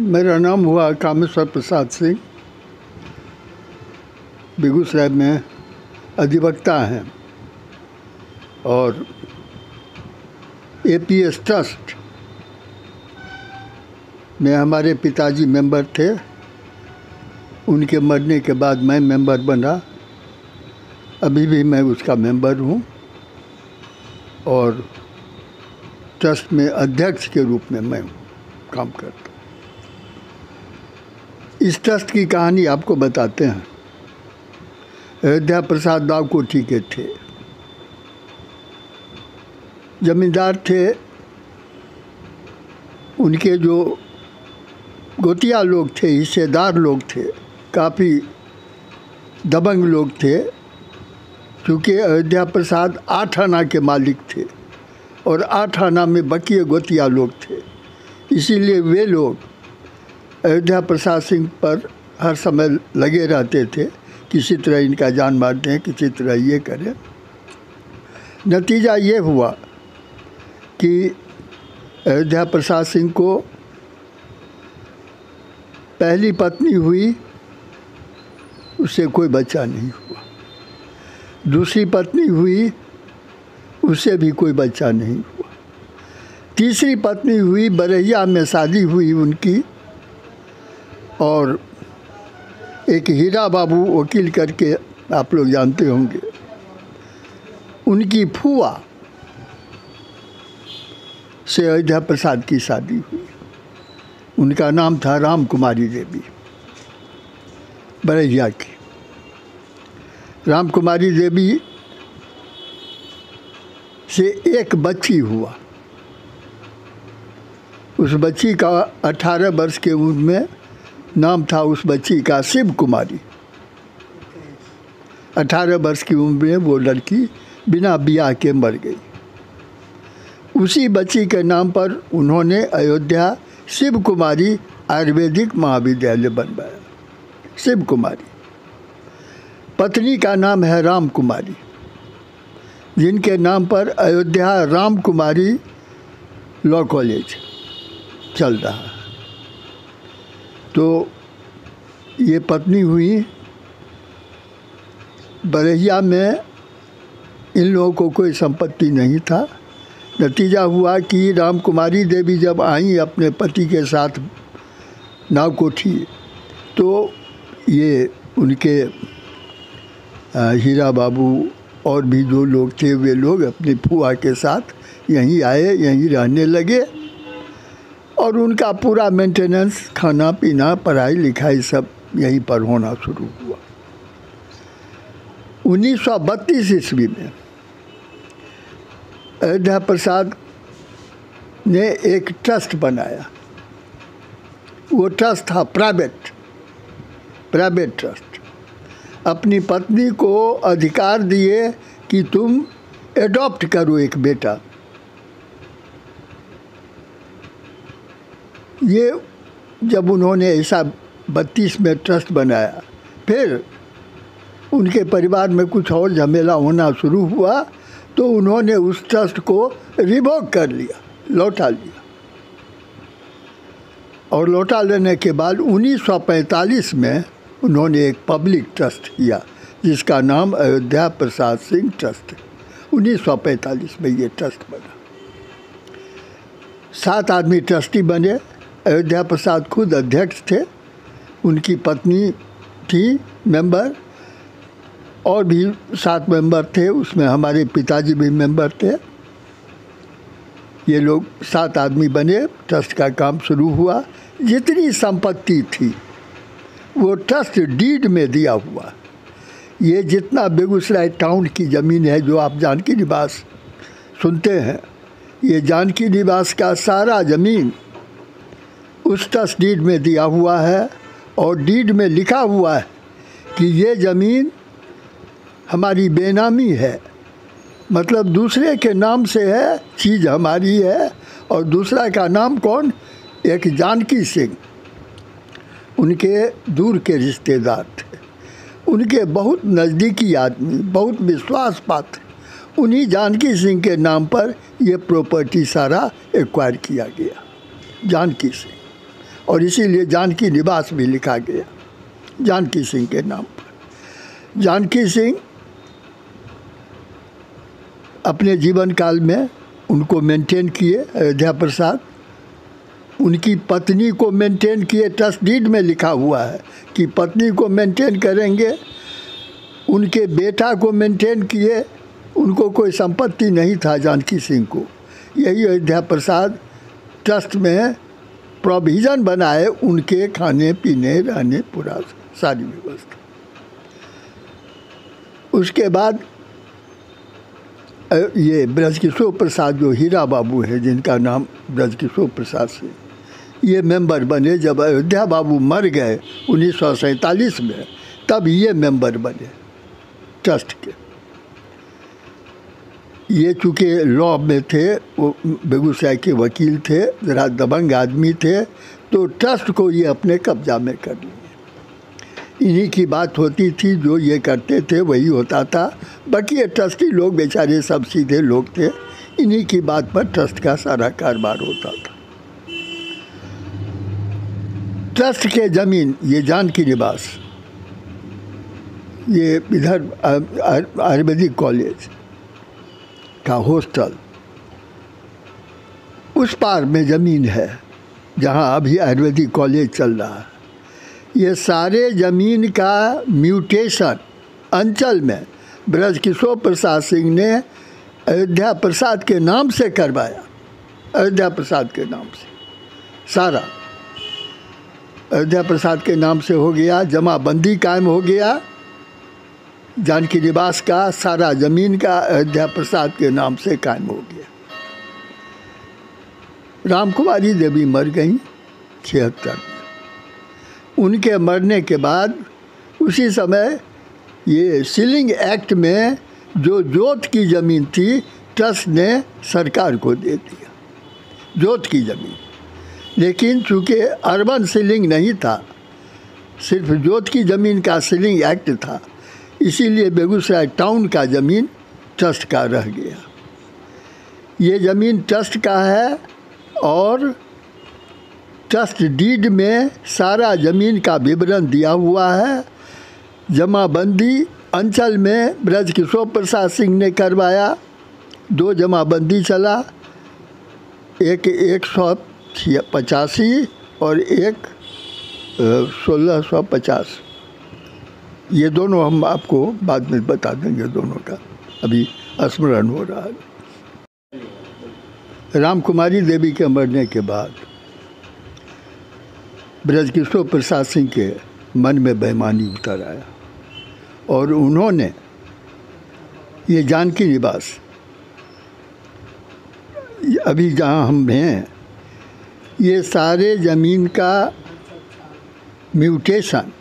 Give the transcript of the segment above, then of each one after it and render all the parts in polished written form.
मेरा नाम हुआ कामेश्वर प्रसाद सिंह। बेगूसराय में अधिवक्ता हैं और एपीएस ट्रस्ट में हमारे पिताजी मेंबर थे। उनके मरने के बाद मैं मेंबर बना। अभी भी मैं उसका मेंबर हूँ और ट्रस्ट में अध्यक्ष के रूप में मैं काम करता हूँ। इस ट्रस्ट की कहानी आपको बताते हैं। अयोध्या प्रसाद दावकोठी के थे, जमींदार थे। उनके जो गोतिया लोग थे, हिस्सेदार लोग थे, काफ़ी दबंग लोग थे। क्योंकि अयोध्या प्रसाद 8 आना के मालिक थे और 8 आना में बकिए गोतिया लोग थे। इसीलिए वे लोग अयोध्या प्रसाद सिंह पर हर समय लगे रहते थे, किसी तरह इनका जान मार दें, किसी तरह ये करें। नतीजा ये हुआ कि अयोध्या प्रसाद सिंह को पहली पत्नी हुई, उससे कोई बच्चा नहीं हुआ। दूसरी पत्नी हुई, उससे भी कोई बच्चा नहीं हुआ। तीसरी पत्नी हुई, बरहिया में शादी हुई उनकी, और एक हीरा बाबू वकील करके आप लोग जानते होंगे, उनकी फूआ से अयोध्या प्रसाद की शादी हुई। उनका नाम था राम कुमारी देवी, बरहिया की। राम कुमारी देवी से एक बच्ची हुआ। उस बच्ची का 18 वर्ष के उम्र में नाम था उस बच्ची का शिव कुमारी। 18 वर्ष की उम्र में वो लड़की बिना ब्याह के मर गई। उसी बच्ची के नाम पर उन्होंने अयोध्या शिव कुमारी आयुर्वेदिक महाविद्यालय बनवाया। शिव कुमारी। पत्नी का नाम है राम कुमारी, जिनके नाम पर अयोध्या राम कुमारी लॉ कॉलेज चल रहा है। तो ये पत्नी हुई। बरहिया में इन लोगों को कोई संपत्ति नहीं था। नतीजा हुआ कि राम कुमारी देवी जब आई अपने पति के साथ नावकोठी, तो ये उनके हीरा बाबू और भी जो लोग थे, वे लोग अपनी फूआ के साथ यहीं आए, यहीं रहने लगे और उनका पूरा मेंटेनेंस, खाना पीना, पढ़ाई लिखाई सब यहीं पर होना शुरू हुआ। 1932 ईस्वी में अयोध्या प्रसाद ने एक ट्रस्ट बनाया। वो ट्रस्ट था प्राइवेट ट्रस्ट। अपनी पत्नी को अधिकार दिए कि तुम एडॉप्ट करो एक बेटा। ये जब उन्होंने ऐसा 32 में ट्रस्ट बनाया, फिर उनके परिवार में कुछ और झमेला होना शुरू हुआ, तो उन्होंने उस ट्रस्ट को रिवोक कर लिया, लौटा लिया। और लौटा लेने के बाद 1945 में उन्होंने एक पब्लिक ट्रस्ट किया, जिसका नाम अयोध्या प्रसाद सिंह ट्रस्ट है। 1945 में ये ट्रस्ट बना। 7 आदमी ट्रस्टी बने। अयोध्या प्रसाद खुद अध्यक्ष थे, उनकी पत्नी थी मेंबर, और भी 7 मेंबर थे। उसमें हमारे पिताजी भी मेंबर थे। ये लोग 7 आदमी बने। ट्रस्ट का काम शुरू हुआ। जितनी संपत्ति थी वो ट्रस्ट डीड में दिया हुआ। ये जितना बेगूसराय टाउन की ज़मीन है, जो आप जानकी निवास सुनते हैं, ये जानकी निवास का सारा ज़मीन उस ट्रस्ट डीड में दिया हुआ है। और डीड में लिखा हुआ है कि ये ज़मीन हमारी बेनामी है, मतलब दूसरे के नाम से है, चीज़ हमारी है। और दूसरा का नाम कौन? एक जानकी सिंह, उनके दूर के रिश्तेदार थे, उनके बहुत नज़दीकी आदमी, बहुत विश्वास पात्र। उन्हीं जानकी सिंह के नाम पर यह प्रॉपर्टी सारा एक्वायर किया गया, जानकी सिंह। और इसीलिए जानकी निवास भी लिखा गया जानकी सिंह के नाम पर। जानकी सिंह अपने जीवन काल में उनको मेंटेन किए अयोध्या प्रसाद, उनकी पत्नी को मेंटेन किए, ट्रस्ट डीड में लिखा हुआ है कि पत्नी को मेंटेन करेंगे, उनके बेटा को मेंटेन किए, उनको कोई संपत्ति नहीं था जानकी सिंह को। यही अयोध्या प्रसाद ट्रस्ट में प्रोविज़न बनाए उनके खाने पीने रहने पूरा सारी व्यवस्था। उसके बाद ये ब्रजकिशोर प्रसाद जो हीरा बाबू है, जिनका नाम ब्रजकिशोर प्रसाद से, ये मेंबर बने। जब अयोध्या बाबू मर गए 1947 में, तब ये मेंबर बने ट्रस्ट के। ये चूँकि लॉ में थे, वो बेगूसराय के वकील थे, ज़रा दबंग आदमी थे, तो ट्रस्ट को ये अपने कब्जा में कर लिए। इन्हीं की बात होती थी, जो ये करते थे वही होता था। बाकी ये ट्रस्टी लोग बेचारे सब सीधे लोग थे, इन्हीं की बात पर ट्रस्ट का सारा कारोबार होता था। ट्रस्ट के ज़मीन, ये जानकी निवास, ये इधर आयुर्वेदिक कॉलेज का हॉस्टल, उस पार में ज़मीन है जहाँ अभी आयुर्वेदिक कॉलेज चल रहा है। ये सारे ज़मीन का म्यूटेशन अंचल में ब्रजकिशोर प्रसाद सिंह ने अयोध्या प्रसाद के नाम से करवाया। अयोध्या प्रसाद के नाम से सारा अयोध्या प्रसाद के नाम से हो गया, जमाबंदी कायम हो गया। जानकी निवास का सारा ज़मीन का अयोध्या प्रसाद के नाम से कायम हो गया। रामकुमारी देवी मर गई 76 में। उनके मरने के बाद उसी समय ये सीलिंग एक्ट में जो जोत की ज़मीन थी, ट्रस्ट ने सरकार को दे दिया जोत की ज़मीन। लेकिन चूँकि अर्बन सीलिंग नहीं था, सिर्फ जोत की ज़मीन का सीलिंग एक्ट था, इसीलिए बेगूसराय टाउन का ज़मीन ट्रस्ट का रह गया। ये ज़मीन ट्रस्ट का है और ट्रस्ट डीड में सारा ज़मीन का विवरण दिया हुआ है। जमाबंदी अंचल में ब्रजकिशोर प्रसाद सिंह ने करवाया। 2 जमाबंदी चला, एक 185 और एक 1650। ये दोनों हम आपको बाद में बता देंगे, दोनों का अभी स्मरण हो रहा है। रामकुमारी देवी के मरने के बाद ब्रजकिशोर प्रसाद सिंह के मन में बेईमानी उतर आया और उन्होंने ये जानकी निवास, अभी जहाँ हम हैं, ये सारे ज़मीन का म्यूटेशन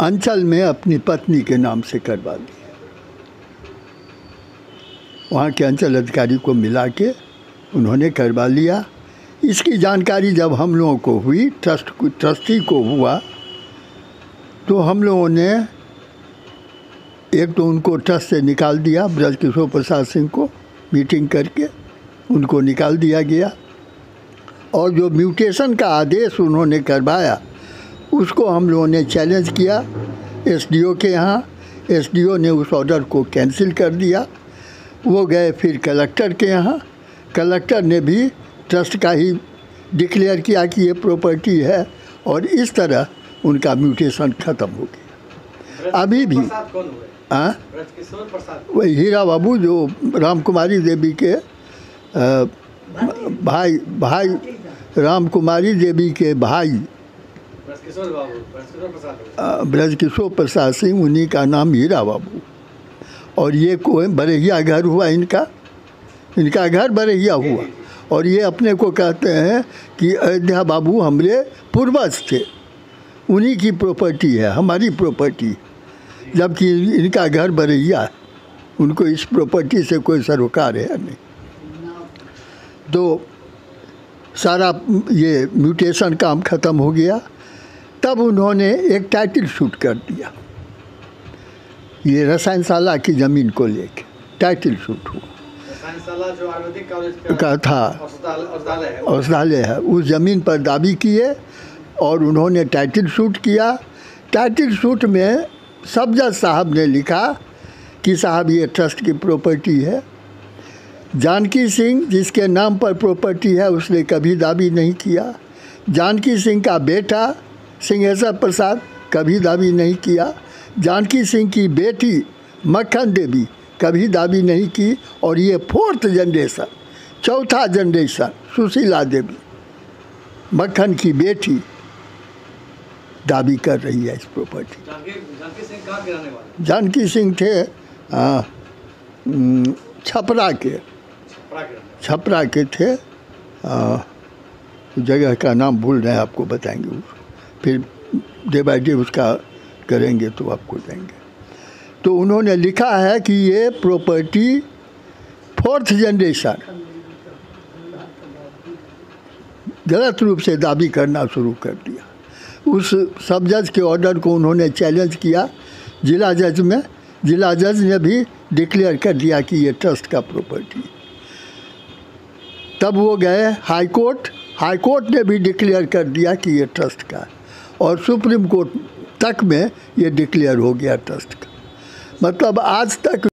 अंचल में अपनी पत्नी के नाम से करवा दिया। वहाँ के अंचल अधिकारी को मिला के उन्होंने करवा लिया। इसकी जानकारी जब हम लोगों को हुई, ट्रस्टी को हुआ, तो हम लोगों ने एक तो उनको ट्रस्ट से निकाल दिया, ब्रजकिशोर प्रसाद सिंह को मीटिंग करके उनको निकाल दिया गया। और जो म्यूटेशन का आदेश उन्होंने करवाया, उसको हम लोगों ने चैलेंज किया एसडीओ के यहाँ। एसडीओ ने उस ऑर्डर को कैंसिल कर दिया। वो गए फिर कलेक्टर के यहाँ। कलेक्टर ने भी ट्रस्ट का ही डिक्लेयर किया कि ये प्रॉपर्टी है, और इस तरह उनका म्यूटेशन ख़त्म हो गया। अभी भी वही हीरा बाबू जो रामकुमारी देवी के भाई रामकुमारी देवी के भाई ब्रजकिशोर प्रसाद सिंह, उन्हीं का नाम हीरा बाबू। और ये कोई बरहिया घर हुआ इनका घर बरहिया हुआ। और ये अपने को कहते हैं कि अयोध्या बाबू हमारे पूर्वज थे, उन्हीं की प्रॉपर्टी है, हमारी प्रॉपर्टी, जबकि इनका घर बरहिया है, उनको इस प्रॉपर्टी से कोई सरोकार है नहीं। तो सारा ये म्यूटेशन काम ख़त्म हो गया। तब उन्होंने एक टाइटल शूट कर दिया, ये रसायनशाला की ज़मीन को लेके टाइटल शूट हुआ। साइंसशाला जो आयुर्वेदिक कॉलेज का था, औषधालय है, उस ज़मीन पर दाबी किए और उन्होंने टाइटल शूट किया। टाइटल शूट में सब जज साहब ने लिखा कि साहब ये ट्रस्ट की प्रॉपर्टी है। जानकी सिंह जिसके नाम पर प्रॉपर्टी है उसने कभी दाबी नहीं किया। जानकी सिंह का बेटा सिंहेश्वर प्रसाद कभी दाबी नहीं किया। जानकी सिंह की बेटी मक्खन देवी कभी दाबी नहीं की। और ये 4th generation, 4था generation Sushila Devi मक्खन की बेटी दाबी कर रही है इस प्रॉपर्टी। जानकी सिंह कहाँ के रहने वाले? जानकी सिंह थे छपरा के थे। जगह का नाम भूल रहे हैं, आपको बताएंगे, फिर डे बाय डे उसका करेंगे तो आपको देंगे। तो उन्होंने लिखा है कि ये प्रॉपर्टी 4th जनरेशन गलत रूप से दाबी करना शुरू कर दिया। उस सब जज के ऑर्डर को उन्होंने चैलेंज किया जिला जज में। जिला जज ने भी डिक्लेयर कर दिया कि ये ट्रस्ट का प्रॉपर्टी। तब वो गए हाई कोर्ट, हाई कोर्ट ने भी डिक्लेयर कर दिया कि ये ट्रस्ट का, और सुप्रीम कोर्ट तक में ये डिक्लेयर हो गया ट्रस्ट का। मतलब आज तक